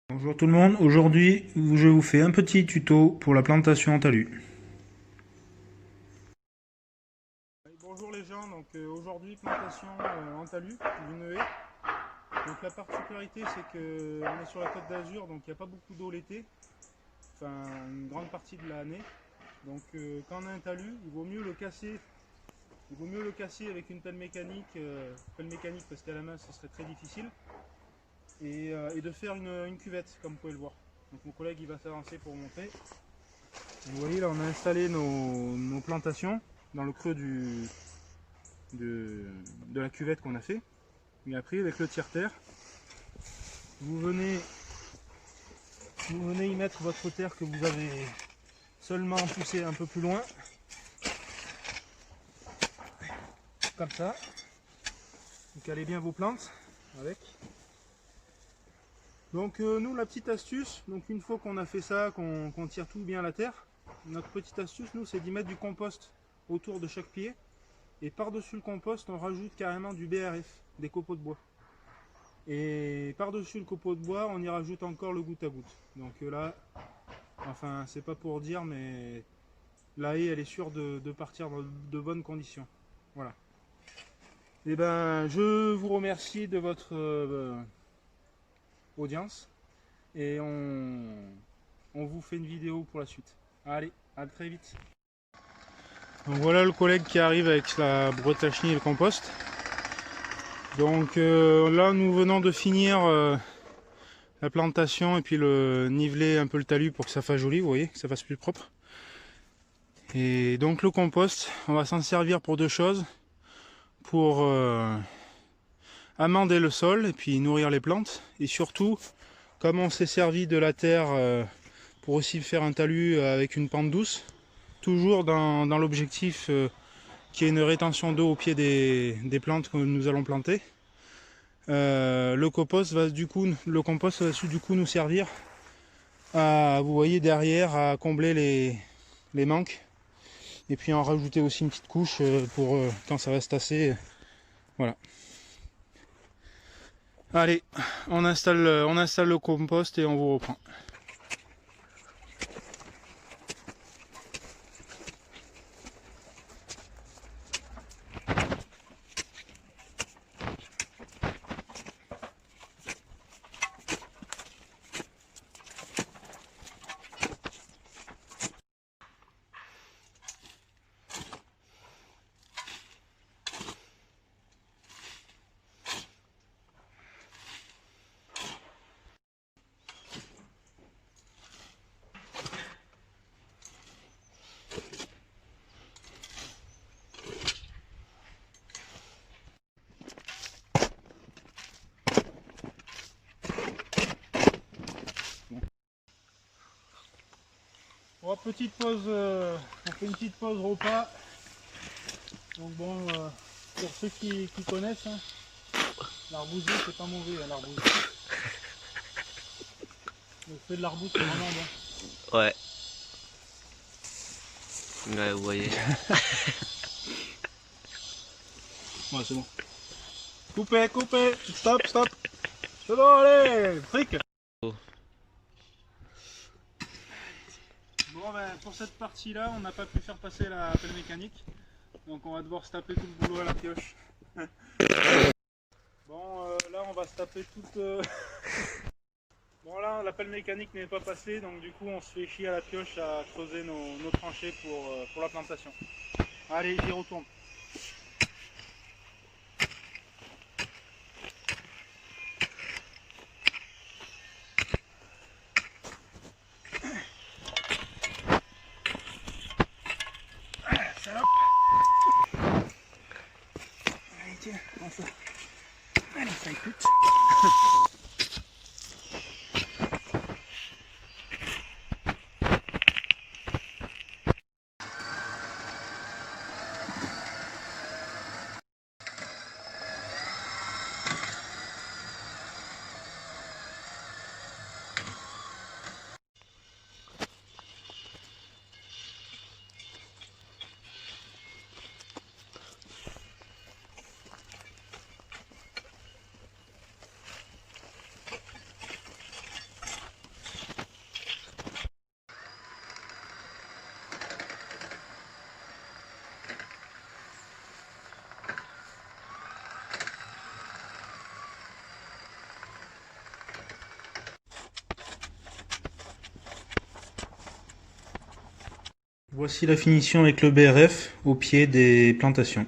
Bonjour tout le monde, aujourd'hui je vous fais un petit tuto pour la plantation en talus. Bonjour les gens, donc aujourd'hui plantation en talus d'une haie. Donc la particularité c'est qu'on est sur la côte d'Azur, donc il n'y a pas beaucoup d'eau l'été, enfin une grande partie de l'année. Donc quand on a un talus, il vaut mieux le casser avec une pelle mécanique parce qu'à la main ce serait très difficile, et de faire une cuvette comme vous pouvez le voir. Donc mon collègue il va s'avancer pour vous montrer. Vous voyez là on a installé nos plantations dans le creux de la cuvette qu'on a fait. Et après avec le tire-terre, vous venez y mettre votre terre que vous avez seulement poussé un peu plus loin. Comme ça. Vous calez bien vos plantes avec. Donc nous la petite astuce, donc une fois qu'on a fait ça, qu'on tire tout bien la terre, notre petite astuce nous c'est d'y mettre du compost autour de chaque pied. Et par-dessus le compost, on rajoute carrément du BRF, des copeaux de bois. Et par-dessus le copeau de bois, on y rajoute encore le goutte à goutte. Donc là, enfin, c'est pas pour dire, mais la haie, elle est sûre de partir dans de bonnes conditions. Voilà. Et ben, je vous remercie de votre audience. Et on vous fait une vidéo pour la suite. Allez, à très vite. Donc voilà le collègue qui arrive avec la brouette à chenille et le compost. Donc là nous venons de finir la plantation et puis le niveler un peu le talus pour que ça fasse joli, vous voyez, que ça fasse plus propre. Et donc le compost, on va s'en servir pour deux choses. Pour amender le sol et puis nourrir les plantes. Et surtout, comme on s'est servi de la terre pour aussi faire un talus avec une pente douce, toujours dans l'objectif qu'il y ait une rétention d'eau au pied des plantes que nous allons planter. Le compost va du coup nous servir à, vous voyez derrière, à combler les manques et puis en rajouter aussi une petite couche pour quand ça va se tasser. Voilà. Allez, on installe le compost et on vous reprend. Bon, petite pause, on fait une petite pause repas. Donc bon, pour ceux qui connaissent, hein, l'arbousier c'est pas mauvais, hein, l'arbousier. Le fait de l'arbousier c'est vraiment bon. Ouais. Ouais, vous voyez. Ouais, c'est bon. Coupez, coupez, stop, stop. C'est bon, allez, fric. Oh. Bon, ben, pour cette partie-là, on n'a pas pu faire passer la pelle mécanique. Donc on va devoir se taper tout le boulot à la pioche. Bon, là on va se taper toute... Bon là, la pelle mécanique n'est pas passée, donc du coup on se fait chier à la pioche à creuser nos tranchées pour la plantation. Allez, j'y retourne. Salope. Allez, tiens, prends ça. Allez, ça écoute. Voici la finition avec le BRF au pied des plantations.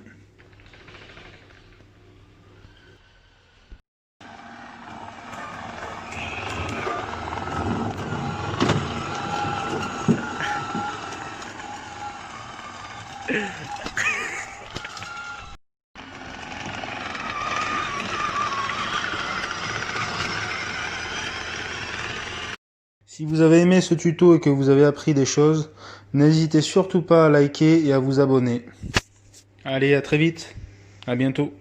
Si vous avez aimé ce tuto et que vous avez appris des choses, n'hésitez surtout pas à liker et à vous abonner. Allez, à très vite, à bientôt.